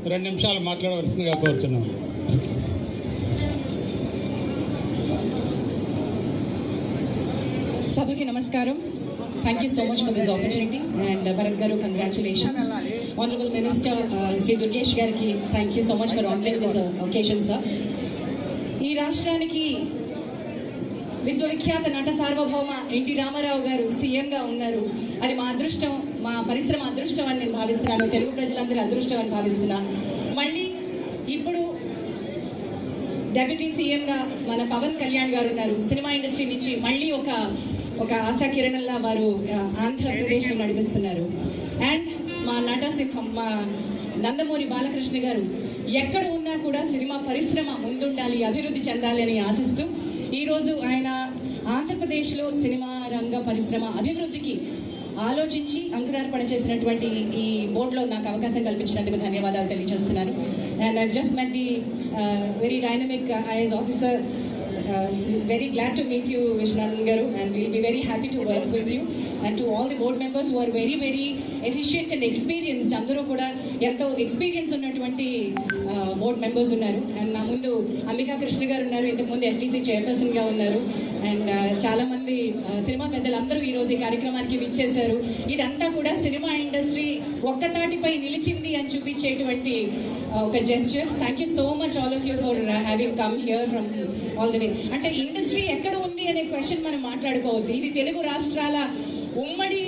2 నిమిషాలు మాట్లాడవలసిందిగా కోరుతున్నాను. సభకి నమస్కారం. Thank you so much for this opportunity and Bharat Garu, congratulations. Honorable Minister Sri Durgesh Gariki, thank you so much for honoring this occasion, sir. ఈ రాష్ట్రానికి విశ్వవిఖ్యాత నట సార్వభౌమ ఎన్టీ రామారావు గారు సీఎంగా ఉన్నారు. అది మా అదృష్టం, మా పరిశ్రమ అదృష్టం అని నేను భావిస్తున్నాను. తెలుగు ప్రజలందరి అదృష్టం అని భావిస్తున్నా. మళ్ళీ ఇప్పుడు డెప్యూటీ సీఎంగా మన పవన్ కళ్యాణ్ గారు ఉన్నారు. సినిమా ఇండస్ట్రీ నుంచి మళ్ళీ ఒక ఆశా కిరణంలా వారు ఆంధ్రప్రదేశ్ని నడిపిస్తున్నారు. అండ్ మా నటసింహం మా నందమూరి బాలకృష్ణ గారు ఎక్కడ ఉన్నా కూడా సినిమా పరిశ్రమ ముందుండాలి, అభివృద్ధి చెందాలి అని ఆశిస్తూ ఈరోజు ఆయన ఆంధ్రప్రదేశ్లో సినిమా రంగ పరిశ్రమ అభివృద్ధికి ఆలోచించి అంకురార్పణ చేసినటువంటి ఈ బోర్డులో నాకు అవకాశం కల్పించినందుకు ధన్యవాదాలు తెలియజేస్తున్నాను. And I just met the very dynamic IAS officer. Very glad to meet you, Vishwanathan Garu, and we'll be very happy to work with you. And to all the board members who are very, very efficient and experienced, అందరూ కూడా ఎంతో experience ఉన్నటువంటి board members ఉన్నారు. And నా ముందు అంబికా కృష్ణ గారు ఉన్నారు, ఇంతకుముందు FTC చైర్పర్సన్గా ఉన్నారు. అండ్ చాలా మంది సినిమా పెద్దలు అందరూ ఈరోజు ఈ కార్యక్రమానికి విచ్చేశారు. ఇదంతా కూడా సినిమా ఇండస్ట్రీ ఒక్కతాటిపై నిలిచింది అని చూపించేటువంటి ఒక gesture. Thank you so much all of you for having come here from all the way. అంటే ఇండస్ట్రీ ఎక్కడ ఉంది అనే క్వశ్చన్ మనం మాట్లాడుకోవద్దు. ఇది తెలుగు రాష్ట్రాల ఉమ్మడి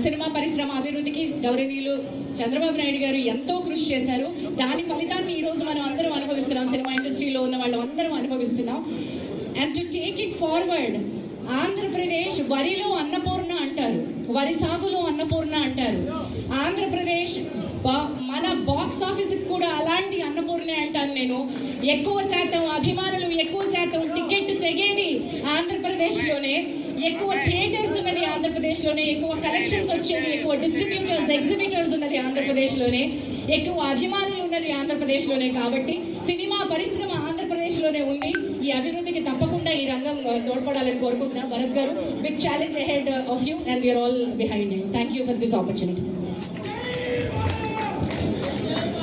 సినిమా పరిశ్రమ అభివృద్ధికి గౌరవనీయులు చంద్రబాబు నాయుడు గారు ఎంతో కృషి చేశారు. దాని ఫలితాన్ని ఈ రోజు మనం అందరం అనుభవిస్తున్నాం. సినిమా ఇండస్ట్రీలో ఉన్న వాళ్ళు అందరం అనుభవిస్తున్నాం. And to take it forward, Andhra Pradesh వరిలో అన్నపూర్ణ అంటారు, వరి సాగులో అన్నపూర్ణ అంటారు. ఆంధ్రప్రదేశ్ మన బాక్స్ ఆఫీస్ కూడా అలాంటి అన్నపూర్ణే అంటాను నేను. ఎక్కువ శాతం అభిమానులు, ఎక్కువ శాతం టికెట్ తెగేది ఆంధ్రప్రదేశ్లోనే, ఎక్కువ థియేటర్స్ ఉన్నది ఆంధ్రప్రదేశ్లోనే, ఎక్కువ కలెక్షన్స్ వచ్చేది, ఎక్కువ డిస్ట్రిబ్యూటర్స్ ఎగ్జిబిటర్స్ ఉన్నది ఆంధ్రప్రదేశ్లోనే, ఎక్కువ అభిమానులు ఉన్నది ఆంధ్రప్రదేశ్లోనే. కాబట్టి సినిమా పరిశ్రమ ఆంధ్రప్రదేశ్లోనే ఉంది. ఈ అభివృద్ధికి తప్పకుండా ఈ రంగం తోడ్పడాలని కోరుకుంటున్నాను. భరత్ గారు, big challenge ahead of you and we are all behind you. Thank you for this opportunity.